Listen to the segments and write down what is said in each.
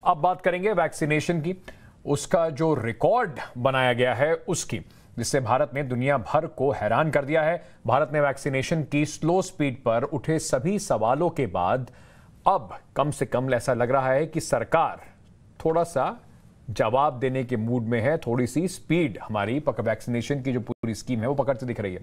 अब बात करेंगे वैक्सीनेशन की, उसका जो रिकॉर्ड बनाया गया है उसकी, जिससे भारत ने दुनिया भर को हैरान कर दिया है। भारत में वैक्सीनेशन की स्लो स्पीड पर उठे सभी सवालों के बाद अब कम से कम ऐसा लग रहा है कि सरकार थोड़ा सा जवाब देने के मूड में है। थोड़ी सी स्पीड हमारी वैक्सीनेशन की जो पूरी स्कीम है वो पकड़ते दिख रही है।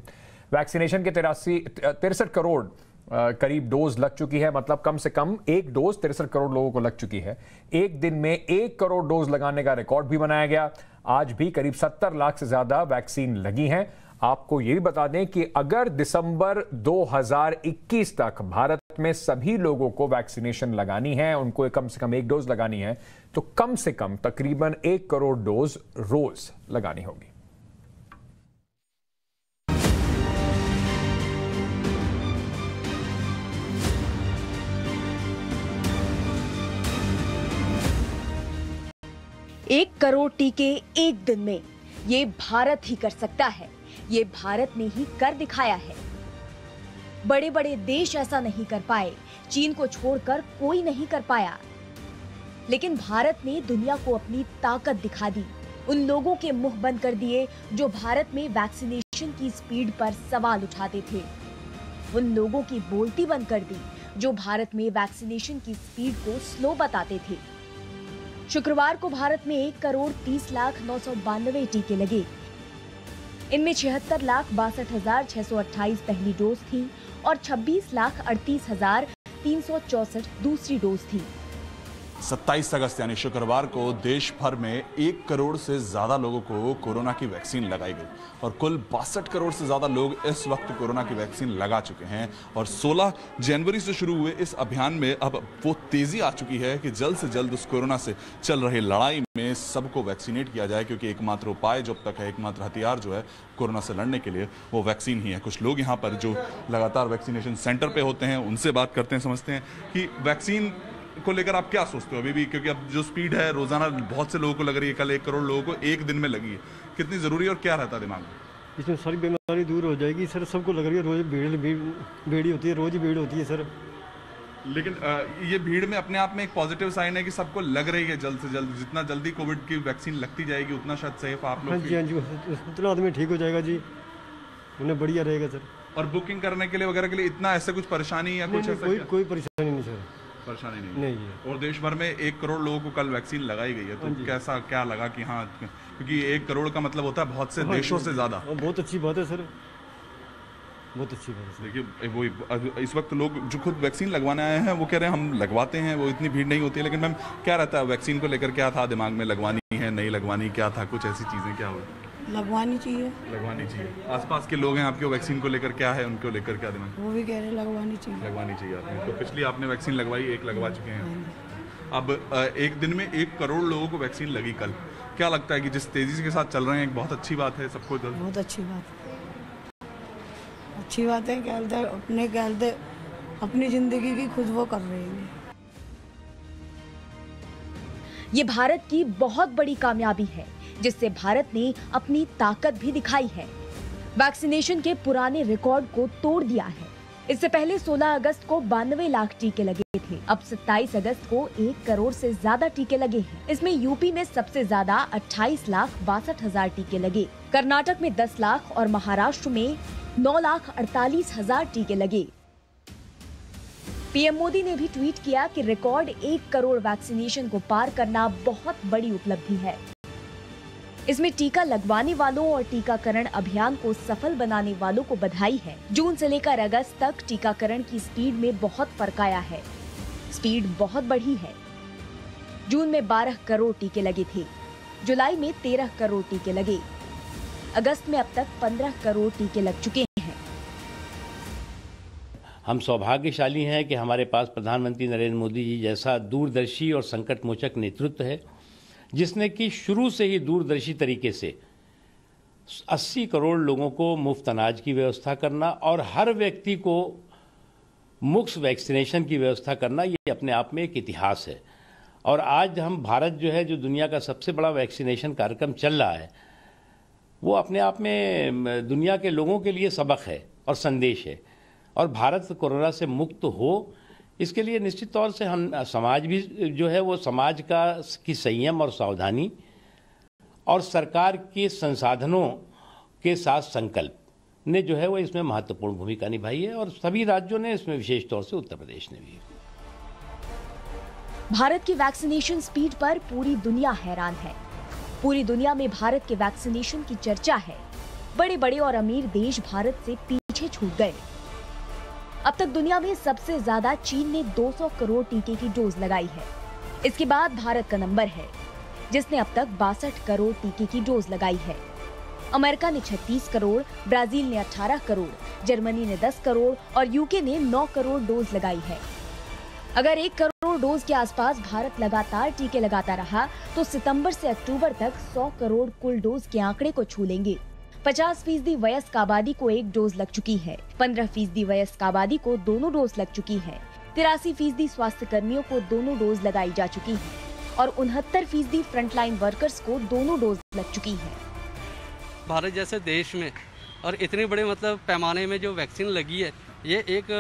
वैक्सीनेशन के 63 करोड़ करीब डोज लग चुकी है, मतलब कम से कम एक डोज 63 करोड़ लोगों को लग चुकी है। एक दिन में 1 करोड़ डोज लगाने का रिकॉर्ड भी बनाया गया। आज भी करीब 70 लाख से ज्यादा वैक्सीन लगी हैं। आपको यह भी बता दें कि अगर दिसंबर 2021 तक भारत में सभी लोगों को वैक्सीनेशन लगानी है, उनको कम से कम 1 डोज लगानी है, तो कम से कम तकरीबन 1 करोड़ डोज रोज लगानी होगी। एक करोड़ टीके एक दिन में, ये भारत ही कर सकता है। ये भारत ने ही कर दिखाया है। बड़े बड़े देश ऐसा नहीं कर पाए, चीन को छोड़कर कोई नहीं कर पाया। लेकिन भारत ने दुनिया को अपनी ताकत दिखा दी। उन लोगों के मुंह बंद कर दिए जो भारत में वैक्सीनेशन की स्पीड पर सवाल उठाते थे। उन लोगों की बोलती बंद कर दी जो भारत में वैक्सीनेशन की स्पीड को स्लो बताते थे। शुक्रवार को भारत में 1,30,09,92 टीके लगे। इनमें 76,62,628 पहली डोज थी और 26,38,364 दूसरी डोज थी। 27 अगस्त यानी शुक्रवार को देश भर में 1 करोड़ से ज्यादा लोगों को कोरोना की वैक्सीन लगाई गई और कुल 62 करोड़ से ज्यादा लोग इस वक्त कोरोना की वैक्सीन लगा चुके हैं। और 16 जनवरी से शुरू हुए इस अभियान में अब वो तेजी आ चुकी है कि जल्द से जल्द उस कोरोना से चल रही लड़ाई में सबको वैक्सीनेट किया जाए, क्योंकि एकमात्र उपाय जो अब तक है, एकमात्र हथियार जो है कोरोना से लड़ने के लिए, वो वैक्सीन ही है। कुछ लोग यहाँ पर जो लगातार वैक्सीनेशन सेंटर पे होते हैं उनसे बात करते हैं, समझते हैं कि वैक्सीन को लेकर आप क्या सोचते हो अभी भी, क्योंकि अब जो स्पीड है रोजाना बहुत से लोगों को लग रही है, कल 1 करोड़ लोगों को एक दिन में लगी है, कितनी जरूरी है और क्या रहता है दिमाग में? इसमें सारी बीमारी दूर हो जाएगी सर। सबको लग रही है, रोज भीड़ होती है, रोज ही भीड़ होती है सर। लेकिन ये भीड़ में अपने आप में एक पॉजिटिव साइन है कि सबको लग रही है जल्द से जल्द, जितना जल्दी कोविड की वैक्सीन लगती जाएगी उतना शायद सेफ आप लोग। हाँ जी, उतना आदमी ठीक हो जाएगा जी, उन्हें बढ़िया रहेगा सर। और बुकिंग करने के लिए वगैरह के लिए इतना ऐसा कुछ परेशानी या कुछ ऐसा? कोई परेशानी नहीं सर, परेशानी नहीं है। और देश भर में 1 करोड़ लोगों को कल वैक्सीन लगाई गई है, तो कैसा क्या लगा कि हाँ, क्योंकि 1 करोड़ का मतलब होता है बहुत से देशों से ज्यादा। बहुत अच्छी बात है सर, बहुत अच्छी बात है। देखिए वो इस वक्त लोग जो खुद वैक्सीन लगवाने आए हैं वो कह रहे हैं हम लगवाते हैं, वो इतनी भीड़ नहीं होती है। लेकिन मैम क्या रहता है वैक्सीन को लेकर, क्या था दिमाग में, लगवानी है नहीं लगवानी, क्या था कुछ ऐसी चीजें क्या हुई? लगवानी चाहिए। लगवानी चाहिए। आसपास के लोग हैं आपके वैक्सीन को लेकर, क्या है उनको लेकर क्या दिमाग? वो भी कह रहे हैं लगवानी चाहिए। लगवानी चाहिए आपने, तो पिछली आपने वैक्सीन लगवाई, 1 लगवा चुके हैं। अब एक दिन में 1 करोड़ लोगों को वैक्सीन लगी कल, क्या लगता है कि जिस तेजी के साथ चल रहे हैं एक बहुत अच्छी बात है सबको? बहुत अच्छी बात है, अच्छी बात है। कहते अपनी जिंदगी की खुद वो कर रहे हैं। ये भारत की बहुत बड़ी कामयाबी है, जिससे भारत ने अपनी ताकत भी दिखाई है। वैक्सीनेशन के पुराने रिकॉर्ड को तोड़ दिया है। इससे पहले 16 अगस्त को 92 लाख टीके लगे थे। अब 27 अगस्त को 1 करोड़ से ज्यादा टीके लगे हैं। इसमें यूपी में सबसे ज्यादा 28,62,000 टीके लगे। कर्नाटक में 10 लाख और महाराष्ट्र में 9,48,000 टीके लगे। पीएम मोदी ने भी ट्वीट किया कि रिकॉर्ड 1 करोड़ वैक्सीनेशन को पार करना बहुत बड़ी उपलब्धि है। इसमें टीका लगवाने वालों और टीकाकरण अभियान को सफल बनाने वालों को बधाई है। जून से लेकर अगस्त तक टीकाकरण की स्पीड में बहुत फर्क आया है। स्पीड बहुत बढ़ी है। जून में 12 करोड़ टीके लगे थे, जुलाई में 13 करोड़ टीके लगे, अगस्त में अब तक 15 करोड़ टीके लग चुके हैं। हम सौभाग्यशाली हैं कि हमारे पास प्रधानमंत्री नरेंद्र मोदी जी जैसा दूरदर्शी और संकटमोचक नेतृत्व है, जिसने कि शुरू से ही दूरदर्शी तरीके से 80 करोड़ लोगों को मुफ्त अनाज की व्यवस्था करना और हर व्यक्ति को मुफ्त वैक्सीनेशन की व्यवस्था करना, ये अपने आप में एक इतिहास है। और आज हम भारत जो है, जो दुनिया का सबसे बड़ा वैक्सीनेशन कार्यक्रम चल रहा है, वो अपने आप में दुनिया के लोगों के लिए सबक है और संदेश है। और भारत कोरोना से मुक्त हो, इसके लिए निश्चित तौर से हम समाज भी जो है वो समाज की संयम और सावधानी और सरकार के संसाधनों के साथ संकल्प ने जो है वो इसमें महत्वपूर्ण भूमिका निभाई है और सभी राज्यों ने इसमें, विशेष तौर से उत्तर प्रदेश ने भी। भारत की वैक्सीनेशन स्पीड पर पूरी दुनिया हैरान है। पूरी दुनिया में भारत के वैक्सीनेशन की चर्चा है। बड़े बड़े और अमीर देश भारत से पीछे छूट गए। अब तक दुनिया में सबसे ज्यादा चीन ने 200 करोड़ टीके की डोज लगाई है। इसके बाद भारत का नंबर है, जिसने अब तक 62 करोड़ टीके की डोज लगाई है। अमेरिका ने 36 करोड़, ब्राजील ने 18 करोड़, जर्मनी ने 10 करोड़ और यूके ने 9 करोड़ डोज लगाई है। अगर 1 करोड़ डोज के आसपास भारत लगातार टीके लगाता रहा तो सितंबर से अक्टूबर तक 100 करोड़ कुल डोज के आंकड़े को छू लेंगे। 50% वयस्क आबादी को 1 डोज लग चुकी है, 15% वयस्क आबादी को दोनों डोज लग चुकी है, 83% स्वास्थ्य कर्मियों को दोनों डोज लगाई जा चुकी है और 69% फ्रंटलाइन वर्कर्स को दोनों डोज लग चुकी है। भारत जैसे देश में और इतने बड़े पैमाने में जो वैक्सीन लगी है, ये एक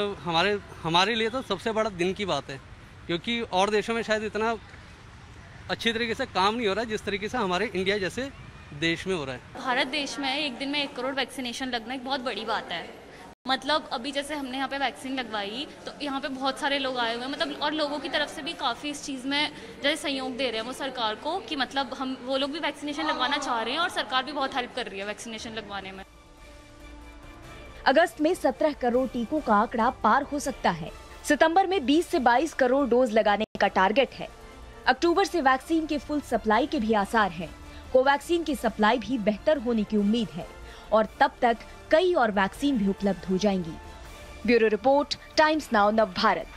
हमारे लिए तो सबसे बड़ा दिन की बात है, क्योंकि और देशों में शायद इतना अच्छी तरीके से काम नहीं हो रहा है जिस तरीके से हमारे इंडिया जैसे देश में हो रहा है। भारत देश में एक दिन में 1 करोड़ वैक्सीनेशन लगना एक बहुत बड़ी बात है। मतलब अभी जैसे हमने यहाँ पे वैक्सीन लगवाई तो यहाँ पे बहुत सारे लोग आए हुए हैं, और लोगों की तरफ से भी काफ़ी इस चीज़ में जैसे सहयोग दे रहे हैं वो सरकार को कि वो लोग भी वैक्सीनेशन लगवाना चाह रहे हैं और सरकार भी बहुत हेल्प कर रही है वैक्सीनेशन लगवाने में। अगस्त में 17 करोड़ टीकों का आंकड़ा पार हो सकता है। सितंबर में 20 से 22 करोड़ डोज लगाने का टारगेट है। अक्टूबर से वैक्सीन के फुल सप्लाई के भी आसार हैं। कोवैक्सीन की सप्लाई भी बेहतर होने की उम्मीद है और तब तक कई और वैक्सीन भी उपलब्ध हो जाएंगी। ब्यूरो रिपोर्ट, टाइम्स नाउ नव भारत।